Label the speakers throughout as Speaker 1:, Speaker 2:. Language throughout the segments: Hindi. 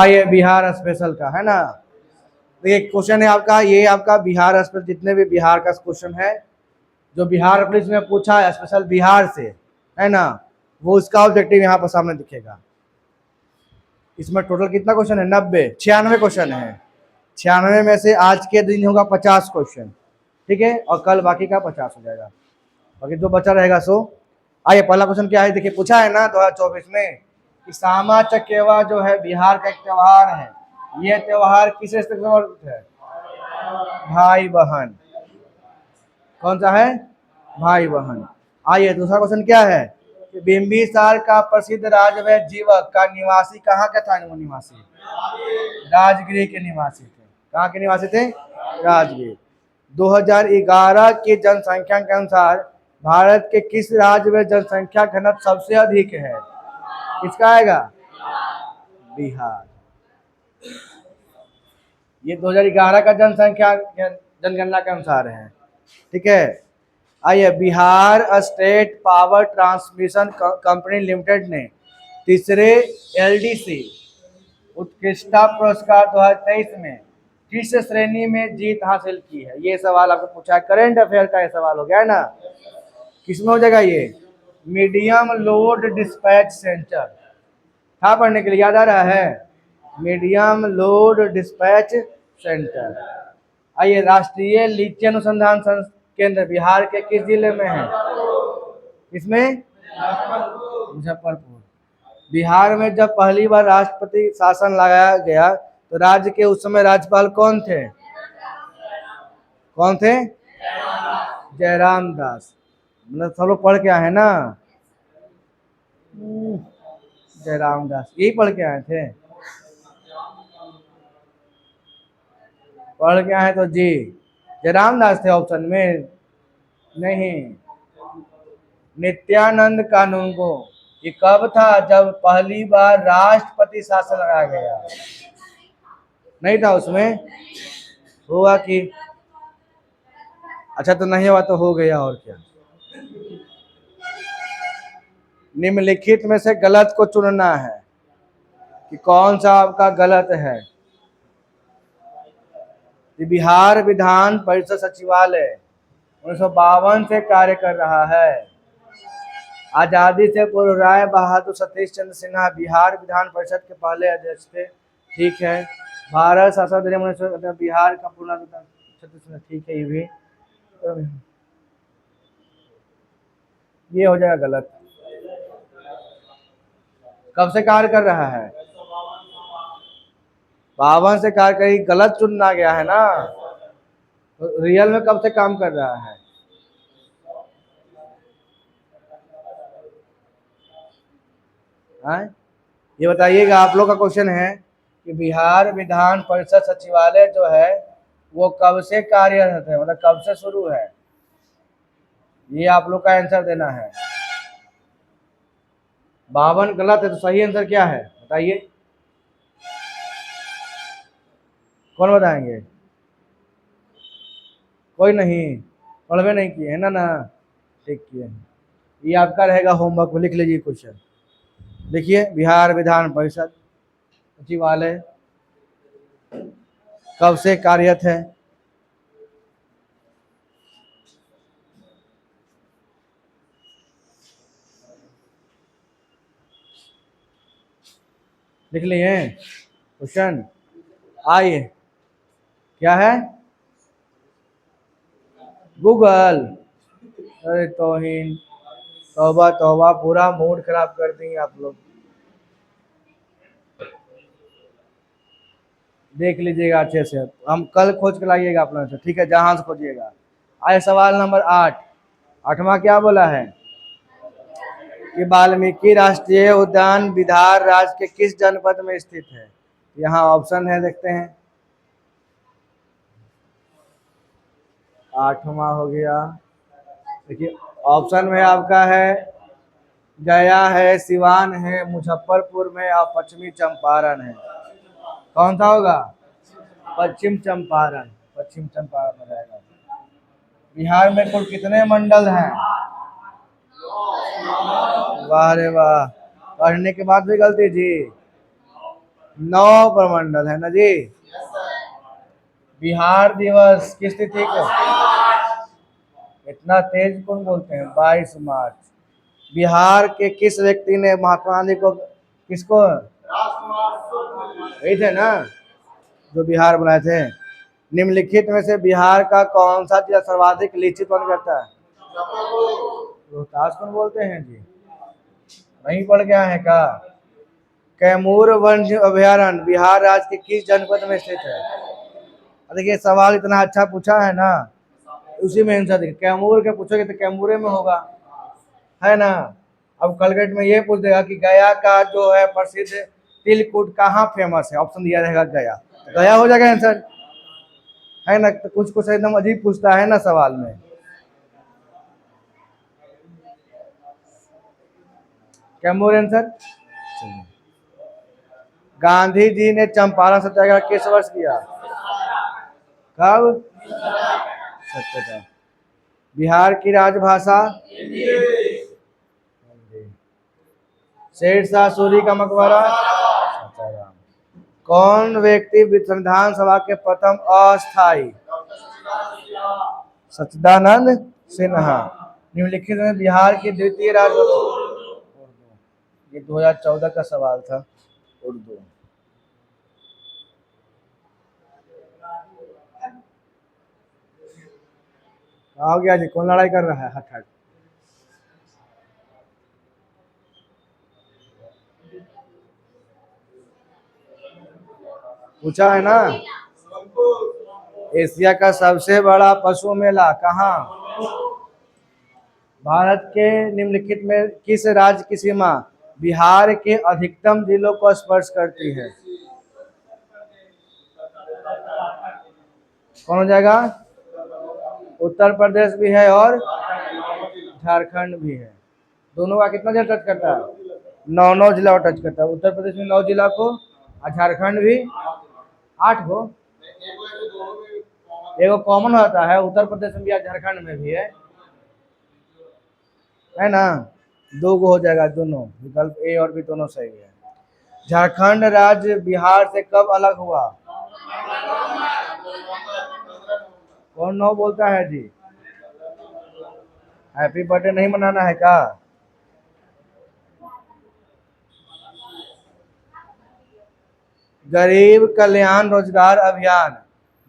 Speaker 1: ये बिहार स्पेशल का है ना। तो ये क्वेश्चन है आपका, ये आपका बिहार स्पेशल, जितने भी बिहार का क्वेश्चन है जो बिहार पुलिस में पूछा है स्पेशल बिहार से, है ना, वो उसका ऑब्जेक्टिव यहाँ पर सामने दिखेगा। इसमें टोटल कितना क्वेश्चन है? 96 क्वेश्चन है। 96 में से आज के दिन होगा 50 क्वेश्चन, ठीक है, और कल बाकी का 50 हो जाएगा, बाकी जो बचा रहेगा सो। आइए पहला क्वेश्चन क्या है, देखिए पूछा है ना 2024 में कि सामा चकेवा जो है बिहार का एक त्योहार है, यह त्योहार किस से संबंधित है? भाई बहन। कौन सा है? भाई बहन। आइए दूसरा क्वेश्चन क्या है कि बिंबिसार का प्रसिद्ध राजवैद्य जीवक का निवासी कहाँ का था? वो निवासी राजगीर के निवासी थे। कहाँ के निवासी थे? राजगीर। 2011 की जनसंख्या के अनुसार भारत के किस राज्य में जनसंख्या घनत्व सबसे अधिक है? किसका आएगा? बिहार। ये 2011 का जनसंख्या जनगणना के अनुसार है, ठीक है। आइए Bihar state power transmission company limited ने तीसरे एलडीसी उत्कृष्टता पुरस्कार 2023 में किस श्रेणी में जीत हासिल की है? ये सवाल आपको पूछा है, करेंट अफेयर का ये सवाल हो गया है ना। किसमें हो जाएगा ये? मीडियम लोड डिस्पैच सेंटर था, पढ़ने के लिए याद आ रहा है? Medium load dispatch centre. आइए राष्ट्रीय लीची अनुसंधान केंद्र बिहार के किस जिले में है? इसमें मुजफ्फरपुर। बिहार में जब पहली बार राष्ट्रपति शासन लगाया गया तो राज्य के उस समय राज्यपाल कौन थे? कौन थे? जयराम दास। मतलब सब लोग पढ़ के आए हैं ना, जयराम दास यही पढ़ के आए थे। पढ़ के आए तो जी जयराम दास थे ऑप्शन में नहीं। नित्यानंद कानून को ये कब था? जब पहली बार राष्ट्रपति शासन लगाया गया, नहीं था उसमें? हुआ कि अच्छा तो नहीं हुआ तो हो गया, और क्या। निम्नलिखित में से गलत को चुनना है कि कौन सा आपका गलत है। बिहार विधान परिषद सचिवालय 1952 से कार्य कर रहा है। आजादी से पूर्व राय बहादुर सतीश चंद्र सिन्हा बिहार विधान परिषद के पहले अध्यक्ष थे, ठीक है। भारत शासन बिहार का पूर्ण, ठीक है। ये भी ये हो जाएगा गलत। कब से कार्य कर रहा है? 52 से कार्य कर, गलत चुनना गया है ना, तो रियल में कब से काम कर रहा है? ये बताइएगा, आप लोग का क्वेश्चन है कि बिहार विधान परिषद सचिवालय जो है वो कब से कार्यरत है, मतलब कब से शुरू है, ये आप लोग का आंसर देना है। 52 गलत है, तो सही आंसर क्या है बताइए, कौन बताएंगे? कोई नहीं, पढ़वे नहीं किए है ना ठीक किए। ये आपका रहेगा होमवर्क में, लिख लीजिए क्वेश्चन। देखिए बिहार विधान परिषद सचिवालय कब से कार्यरत है? लिख लिए क्वेश्चन। आइए क्या है? गूगल। अरे तौहीन, तौबा तौबा, पूरा मूड खराब कर दी आप लोग। देख लीजिएगा अच्छे से, हम कल खोज के लाइएगा अपना से, ठीक है, जहां से खोजिएगा। आए सवाल नंबर 8। 8वां क्या बोला है कि वाल्मीकि राष्ट्रीय उद्यान बिहार राज्य के किस जनपद में स्थित है? यहाँ ऑप्शन है, देखते हैं। 8वां हो गया, देखिए ऑप्शन में आपका है गया है, सिवान है, मुजफ्फरपुर में और पश्चिमी चंपारण है। कौन सा होगा? पश्चिम चंपारण। पश्चिम चंपारण में रहेगा। बिहार में कुल कितने मंडल हैं? वाह रे वाह, पढ़ने के बाद भी गलती जी। 9 प्रमंडल है ना जी। बिहार दिवस किस तिथि को? इतना तेज कौन बोलते हैं? 22 मार्च। बिहार के किस व्यक्ति ने महात्मा गांधी को, किसको, यही थे ना जो बिहार बनाए थे? निम्नलिखित में से बिहार का कौन सा जिला सर्वाधिक लीची उत्पन्न करता है? रोहतास कौन बोलते हैं जी? वहीं पड़ गया है का? कैमूर वन्य अभयारण्य बिहार राज्य के किस जनपद में स्थित है? देखिए सवाल इतना अच्छा पूछा है ना, उसी में आंसर देखिए। कैमूर के पूछोगे तो कैमूरे में होगा, है ना। अब कलकट में ये पूछ देगा कि गया का जो है प्रसिद्ध तिलकुट कहाँ फेमस है, ऑप्शन दिया रहेगा गया, गया हो जाएगा आंसर, है ना। तो कुछ कुछ एकदम अजीब पूछता है ना सवाल में। कैमूर आंसर। गांधी जी ने चंपारण सत्याग्रह किस वर्ष किया? कब? 77। बिहार की राजभाषा? शेरशाह सूरी का मकबरा? कौन व्यक्ति संविधान सभा के प्रथम अस्थायी? सच्चिदानंद सिन्हा। निम्नलिखित में बिहार की द्वितीय राजभाषा? ये 2014 का सवाल था। उर्दू। हो गया जी, कौन लड़ाई कर रहा है? हट हट। पूछा है ना। एशिया का सबसे बड़ा पशु मेला कहाँ? भारत के निम्नलिखित में किस राज्य की सीमा बिहार के अधिकतम जिलों को स्पर्श करती है? कौन हो जाएगा? उत्तर प्रदेश भी है और झारखंड भी है। दोनों का कितना जिला टच करता है? 9 जिला को टच करता है। उत्तर प्रदेश में 9 जिला को और झारखंड भी 8 को। एगो कॉमन होता है, उत्तर प्रदेश में भी है झारखंड में भी है ना। 2 गो हो जाएगा, दोनों विकल्प ए और बी दोनों सही है। झारखंड राज्य बिहार से कब अलग हुआ? कौन 9 बोलता है जी? हैप्पी बर्थडे नहीं मनाना है क्या? गरीब कल्याण रोजगार अभियान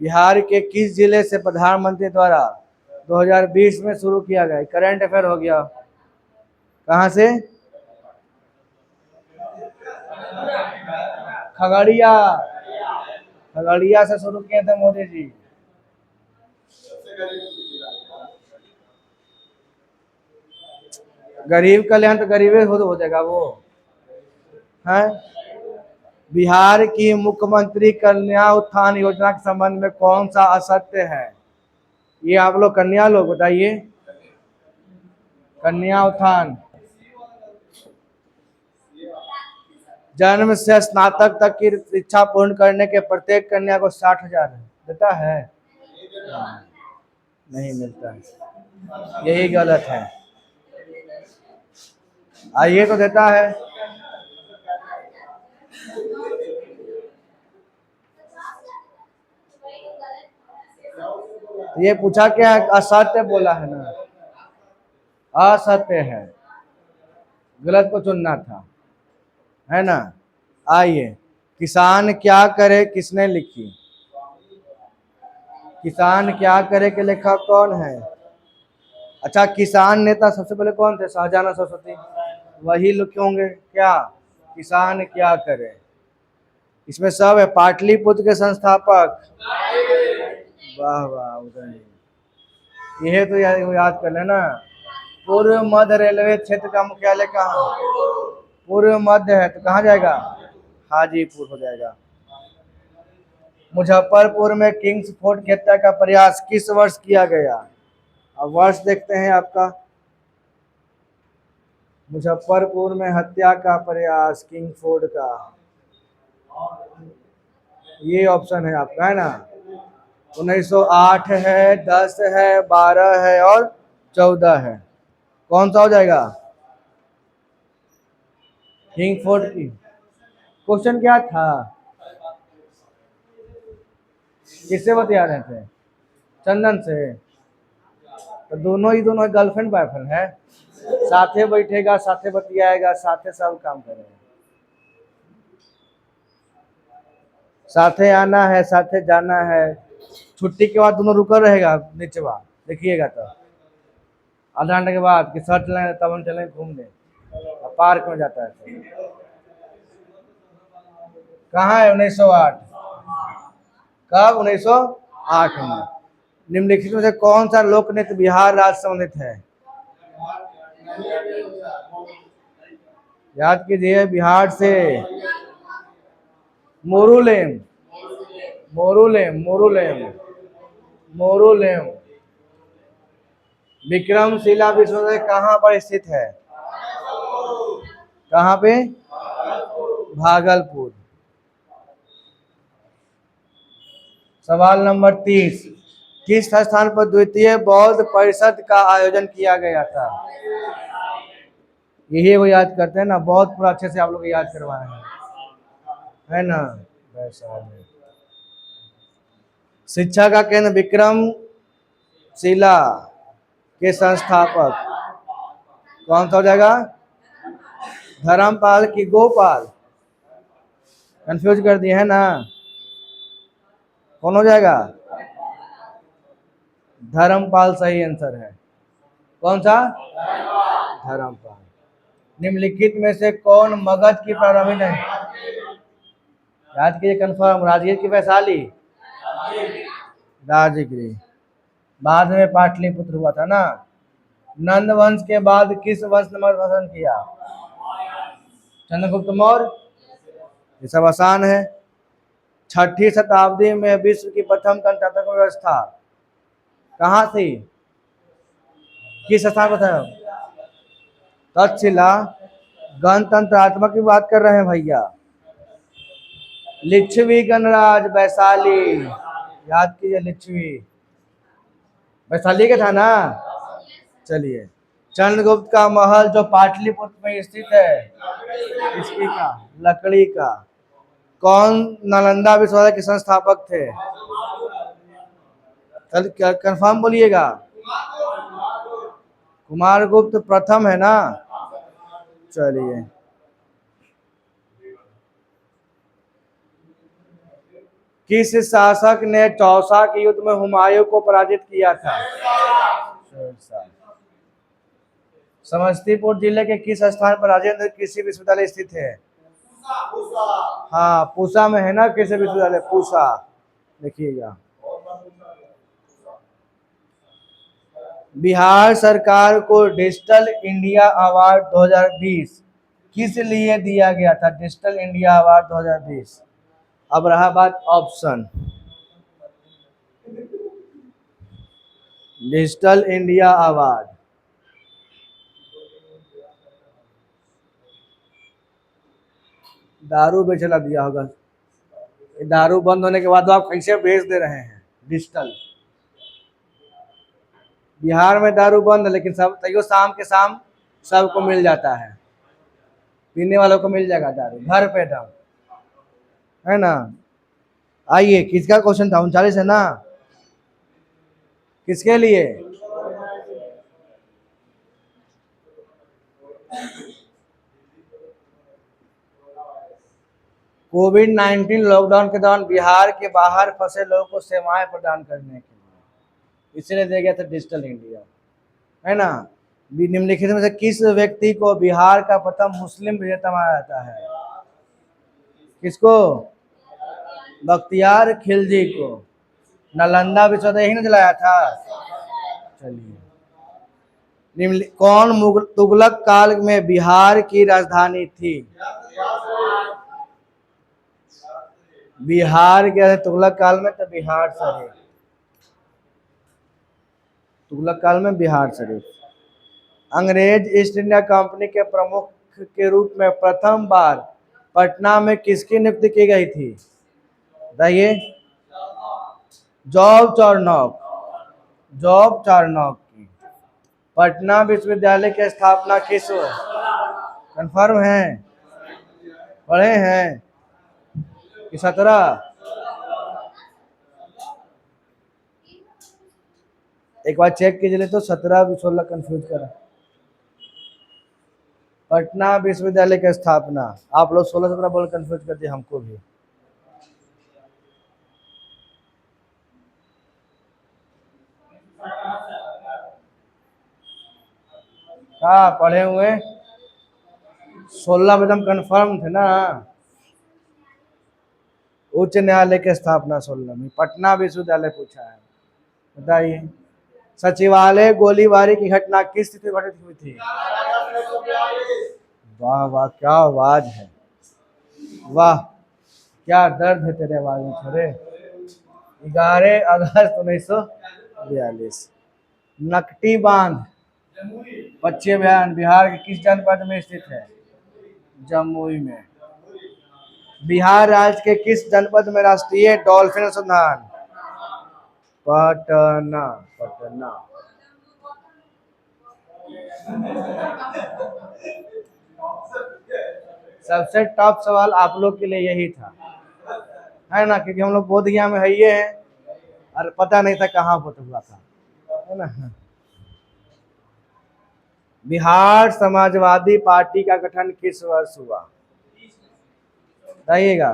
Speaker 1: बिहार के किस जिले से प्रधानमंत्री द्वारा 2020 में शुरू किया गया? करंट अफेयर हो गया। कहां से? खगड़िया। खगड़िया से शुरू किए थे मोदी जी। गरीब कल्याण तो गरीबे हो जाएगा वो है। बिहार की मुख्यमंत्री कन्या उत्थान योजना के संबंध में कौन सा असत्य है? ये आप लोग कन्या लोग बताइए। कन्या उत्थान जन्म से स्नातक तक की शिक्षा पूर्ण करने के प्रत्येक कन्या को 60,000 देता है? नहीं मिलता है, यही गलत है। आइए तो देता है। ये पूछा क्या है? असत्य बोला है ना, असत्य है, गलत को चुनना था, है ना। आइए, किसान क्या करे किसने लिखी? किसान क्या करे के लेखक कौन है? अच्छा, किसान नेता सबसे पहले कौन थे? शाहजहां सरस्वती। वही लिखे होंगे क्या? किसान क्या करे। इसमें सब है। पाटलिपुत्र के संस्थापक? वाह वाह उदय जी। यह तो याद कर लेना। पूर्व मध्य रेलवे क्षेत्र का मुख्यालय कहाँ? पूर्व मध्य है तो कहाँ जाएगा? हाजीपुर हो जाएगा। मुजफ्फरपुर में किंग्स फोर्ट की हत्या का प्रयास किस वर्ष किया गया? अब वर्ष देखते हैं आपका। मुजफ्फरपुर में हत्या का प्रयास किंग फोर्ट का, ये ऑप्शन है आपका, है ना। 1908 है, 10 है, 12 है और 14 है। कौन सा हो जाएगा? किंग फोर्ट की। क्वेश्चन क्या था? किससे बतिया रहे थे? चंदन से। तो दोनों गर्लफ्रेंड बॉयफ्रेंड है, साथे बैठेगा, साथे बतियाएगा, साथे सब काम करेगा, साथे आना है, साथे जाना है। छुट्टी के बाद दोनों रुका रहेगा नीचवा, देखिएगा तो आधा घंटे के बाद कि सर चलें तब हम चलें घूमने, पार्क में जाता है सब। कहाँ है 1908? कब? 1908 में। निम्नलिखित में से कौन सा लोक नृत्य बिहार राज्य संबंधित है? याद कीजिए, बिहार से। मोरूलेम, मोरूलेम, मोरूलेम, मोरूलेम। विक्रमशिला विश्वविद्यालय कहाँ पर स्थित है? कहाँ पे? भागलपुर। सवाल नंबर 30, किस स्थान पर द्वितीय बौद्ध परिषद का आयोजन किया गया था? यही वो याद करते हैं ना, बहुत पूरा अच्छे से आप लोग याद करवाए हैं, है ना? वैशाली। शिक्षा का केंद्र विक्रमशिला के संस्थापक कौन सा हो जाएगा? धर्मपाल की गोपाल? कंफ्यूज कर दिए है ना? कौन हो जाएगा? धर्मपाल सही आंसर है। कौन सा? धर्मपाल। निम्नलिखित में से कौन मगध की प्रारंभिक है? याद कीजिए कंफर्म, राजगीर की वैशाली? राजगीर। बाद में पाटलिपुत्र हुआ था ना। नंद वंश के बाद किस वंश ने शासन किया? चंद्रगुप्त मौर्य। ये सब आसान है। 6ठी शताब्दी में विश्व की प्रथम गणतंत्र व्यवस्था कहाँ थी? किस स्थान पर था? तक्षशिला। गणतंत्रात्मक की बात कर रहे हैं भैया। लिच्छवी गणराज वैशाली, याद कीजिए, लिच्छवी वैशाली का था ना। चलिए, चंद्रगुप्त का महल जो पाटलिपुत्र में स्थित है, इसकी का लकड़ी का। कौन नालंदा विश्वविद्यालय के संस्थापक थे? कल कंफर्म बोलिएगा। कुमारगुप्त प्रथम है ना। चलिए, किस शासक ने चौसा के युद्ध में हुमायूं को पराजित किया था? समस्तीपुर जिले के किस स्थान पर राजेंद्र कृषि विश्वविद्यालय स्थित है? हाँ, पूसा में है ना कृषि विश्वविद्यालय, पूसा। देखिएगा, बिहार सरकार को डिजिटल इंडिया अवार्ड 2020 किस लिए दिया गया था? Digital India award 2020। अब रहा बात ऑप्शन। डिजिटल इंडिया अवार्ड दारू बेचला दिया होगा। दारू बंद होने के बाद आप कैसे बेच दे रहे हैं डिजिटल? बिहार में दारू बंद है, लेकिन सब तैयो शाम के शाम सबको मिल जाता है, पीने वालों को मिल जाएगा दारू घर पे दम, है ना? आइए, किसका क्वेश्चन था? 39 है ना। किसके लिए? कोविड-19 लॉकडाउन के दौरान बिहार के बाहर फंसे लोगों को सेवाएं प्रदान करने के लिए इसलिए दिया गया था डिजिटल इंडिया, है ना? निम्नलिखित में से किस व्यक्ति को बिहार का प्रथम मुस्लिम विजेता माना जाता है? किसको? बख्तियार खिलजी को। नालंदा विश्वविद्यालय यही ना जलाया था। चलिए, कौन तुगलक काल में बिहार की राजधानी थी? बिहार के तुगलक काल में तो बिहार शरीफ, तुगलक काल में बिहार शरीफ। अंग्रेज ईस्ट इंडिया कंपनी के प्रमुख के रूप में प्रथम बार पटना में किसकी नियुक्ति की गई थी? बताइए। जॉब चार्नॉक, जॉब चार्नॉक की। पटना विश्वविद्यालय की स्थापना किस? कंफर्म है? पढ़े हैं कि 17? एक बार चेक कीजिए तो 17 16 कंफ्यूज करा। पटना विश्वविद्यालय की स्थापना, आप लोग 16 17 बोल कंफ्यूज कर दिए हमको भी। हाँ पढ़े हुए 16 में एकदम कन्फर्म थे ना। उच्च न्यायालय की स्थापना 16 में, पटना विश्वविद्यालय पूछा है। बताइए सचिवालय गोलीबारी की घटना किस तिथि में घटित हुई थी? वाह वाह क्या आवाज है, वाह क्या दर्द है तेरे आवाज में छोरे। 11 अगस्त 1942। नकटी बांध पश्चिम बयान बिहार के किस जनपद में स्थित है? जमुई में। बिहार राज्य के किस जनपद में राष्ट्रीय डॉल्फिन अनुसंधान? पटना। पटना। सबसे टफ सवाल आप लोग के लिए यही था, है ना, क्योंकि हम लोग बोध गया में है ये है और पता नहीं था कहाँ पर हुआ था, है ना। बिहार समाजवादी पार्टी का गठन किस वर्ष हुआ? बताइएगा।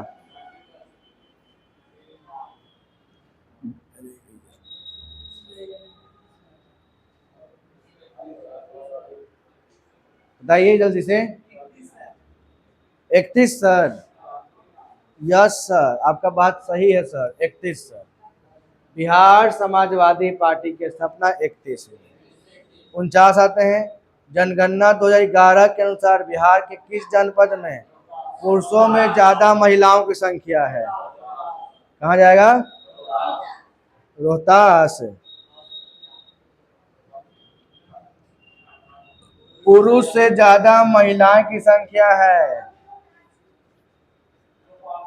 Speaker 1: बताइए जल्दी से। 31 सर। यस सर, आपका बात सही है sir, 31 sir. Bihar Samajwadi party की स्थापना 31 में। 49 आते हैं। जनगणना 2011 के अनुसार बिहार के किस जनपद में पुरुषों में ज्यादा महिलाओं की संख्या है? कहाँ जाएगा? रोहतास। पुरुष से ज्यादा महिलाएं की संख्या है,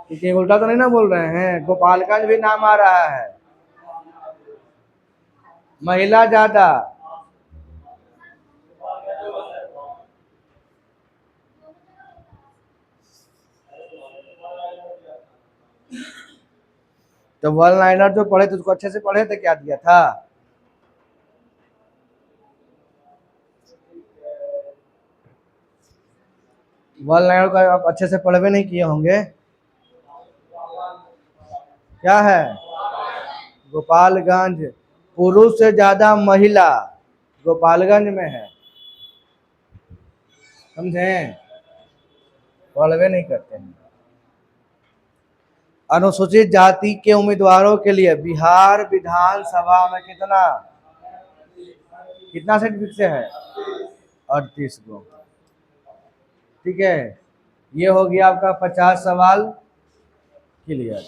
Speaker 1: क्योंकि उल्टा तो नहीं ना बोल रहे हैं, गोपालगंज भी नाम आ रहा है, महिला ज्यादा। तो वन लाइनर जो पढ़े थे उसको अच्छे से पढ़े थे, क्या दिया था? वन लाइनर को आप अच्छे से पढ़वे नहीं किए होंगे। क्या है? गोपालगंज। पुरुष से ज्यादा महिला गोपालगंज में है, समझे? पढ़वे नहीं करते हैं। अनुसूचित जाति के उम्मीदवारों के लिए बिहार विधानसभा में कितना कितना सीट फिक्स है? 38 गो। ठीक है, ये हो गया आपका 50 सवाल क्लियर।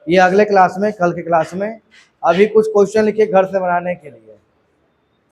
Speaker 1: ये अगले क्लास में, कल के क्लास में। अभी कुछ क्वेश्चन लिखिए घर से बनाने के लिए।